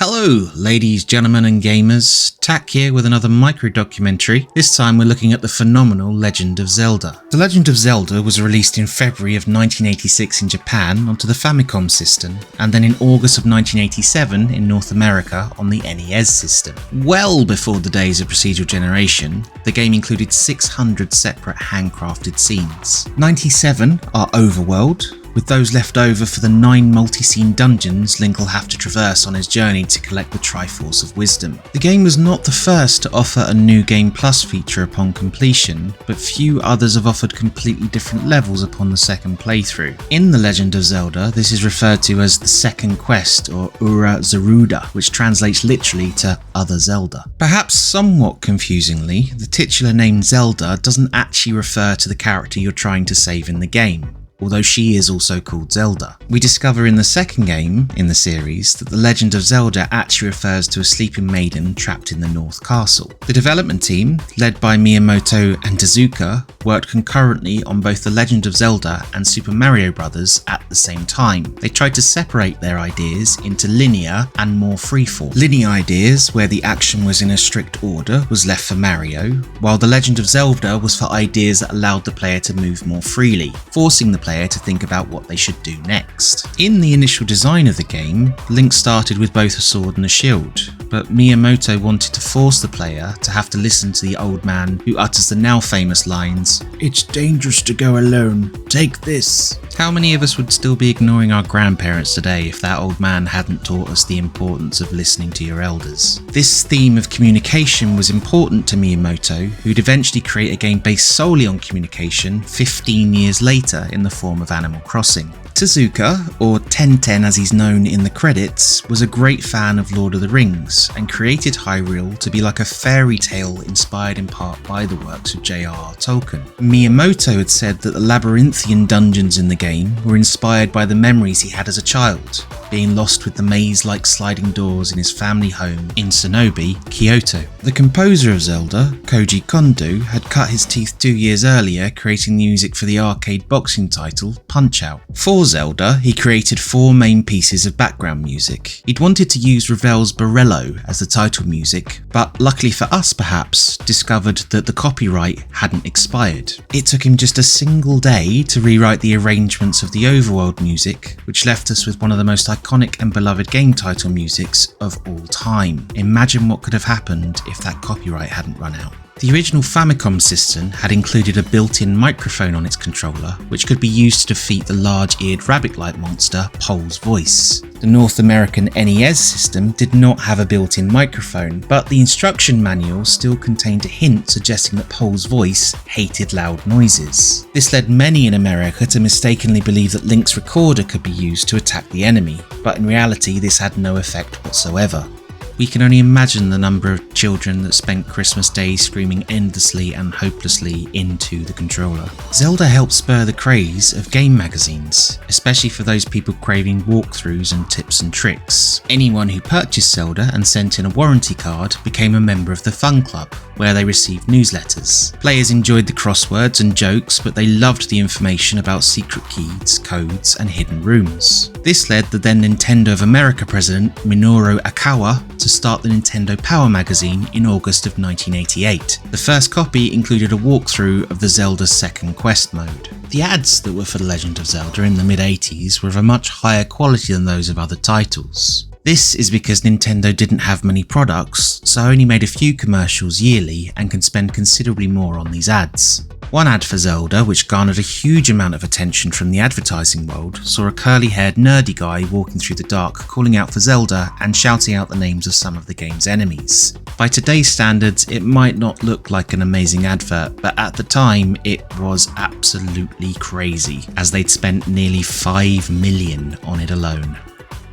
Hello, ladies, gentlemen and gamers. Tak here with another micro-documentary. This time we're looking at the phenomenal Legend of Zelda. The Legend of Zelda was released in February of 1986 in Japan onto the Famicom system, and then in August of 1987 in North America on the NES system. Well before the days of procedural generation, the game included 600 separate handcrafted scenes. 97 are overworld, with those left over for the 9 multi-scene dungeons Link will have to traverse on his journey to collect the Triforce of Wisdom. The game was not the first to offer a New Game Plus feature upon completion, but few others have offered completely different levels upon the second playthrough. In The Legend of Zelda, this is referred to as the Second Quest, or Ura Zeruda, which translates literally to Other Zelda. Perhaps somewhat confusingly, the titular name Zelda doesn't actually refer to the character you're trying to save in the game, although she is also called Zelda. We discover in the second game in the series that the Legend of Zelda actually refers to a sleeping maiden trapped in the North Castle. The development team, led by Miyamoto and Tezuka, worked concurrently on both The Legend of Zelda and Super Mario Bros. At the same time. They tried to separate their ideas into linear and more freeform. Linear ideas, where the action was in a strict order, was left for Mario, while The Legend of Zelda was for ideas that allowed the player to move more freely, forcing the player to think about what they should do next. In the initial design of the game, Link started with both a sword and a shield, but Miyamoto wanted to force the player to have to listen to the old man who utters the now famous lines, "It's dangerous to go alone, take this." How many of us would still be ignoring our grandparents today if that old man hadn't taught us the importance of listening to your elders? This theme of communication was important to Miyamoto, who'd eventually create a game based solely on communication 15 years later in the form of Animal Crossing. Tezuka, or Tenten as he's known in the credits, was a great fan of Lord of the Rings and created Hyrule to be like a fairy tale inspired in part by the works of J.R.R. Tolkien. Miyamoto had said that the labyrinthian dungeons in the game were inspired by the memories he had as a child, being lost with the maze-like sliding doors in his family home in Sonobe, Kyoto. The composer of Zelda, Koji Kondo, had cut his teeth 2 years earlier creating music for the arcade boxing title Punch-Out! For Zelda, he created 4 main pieces of background music. He'd wanted to use Ravel's Borello as the title music, but luckily for us perhaps, discovered that the copyright hadn't expired. It took him just a single day to rewrite the arrangements of the overworld music, which left us with one of the most iconic and beloved game title musics of all time. Imagine what could have happened if that copyright hadn't run out. The original Famicom system had included a built-in microphone on its controller, which could be used to defeat the large-eared rabbit-like monster Pole's Voice. The North American NES system did not have a built-in microphone, but the instruction manual still contained a hint suggesting that Pole's Voice hated loud noises. This led many in America to mistakenly believe that Link's recorder could be used to attack the enemy, but in reality this had no effect whatsoever. We can only imagine the number of children that spent Christmas Day screaming endlessly and hopelessly into the controller. Zelda helped spur the craze of game magazines, especially for those people craving walkthroughs and tips and tricks. Anyone who purchased Zelda and sent in a warranty card became a member of the Fun Club, where they received newsletters. Players enjoyed the crosswords and jokes, but they loved the information about secret keys, codes, and hidden rooms. This led the then Nintendo of America president Minoru Akawa to start the Nintendo Power magazine in August of 1988. The first copy included a walkthrough of the Zelda's Second Quest mode. The ads that were for The Legend of Zelda in the mid-80s were of a much higher quality than those of other titles. This is because Nintendo didn't have many products, so only made a few commercials yearly and can spend considerably more on these ads. One ad for Zelda, which garnered a huge amount of attention from the advertising world, saw a curly-haired nerdy guy walking through the dark calling out for Zelda and shouting out the names of some of the game's enemies. By today's standards, it might not look like an amazing advert, but at the time it was absolutely crazy, as they'd spent nearly $5 million on it alone.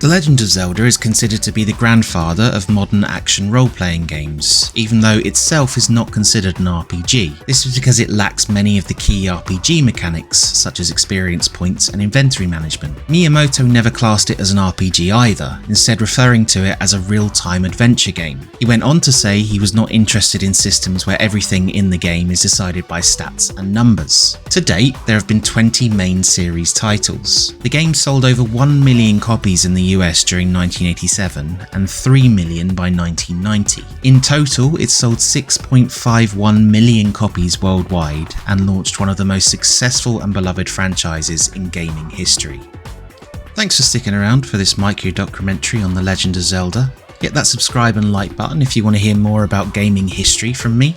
The Legend of Zelda is considered to be the grandfather of modern action role-playing games, even though itself is not considered an RPG. This is because it lacks many of the key RPG mechanics, such as experience points and inventory management. Miyamoto never classed it as an RPG either, instead referring to it as a real-time adventure game. He went on to say he was not interested in systems where everything in the game is decided by stats and numbers. To date, there have been 20 main series titles. The game sold over 1 million copies in the US during 1987 and 3 million by 1990. In total, it sold 6.51 million copies worldwide and launched one of the most successful and beloved franchises in gaming history. Thanks for sticking around for this micro-documentary on The Legend of Zelda. Hit that subscribe and like button if you want to hear more about gaming history from me.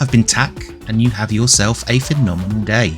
I've been Tack, and you have yourself a phenomenal day.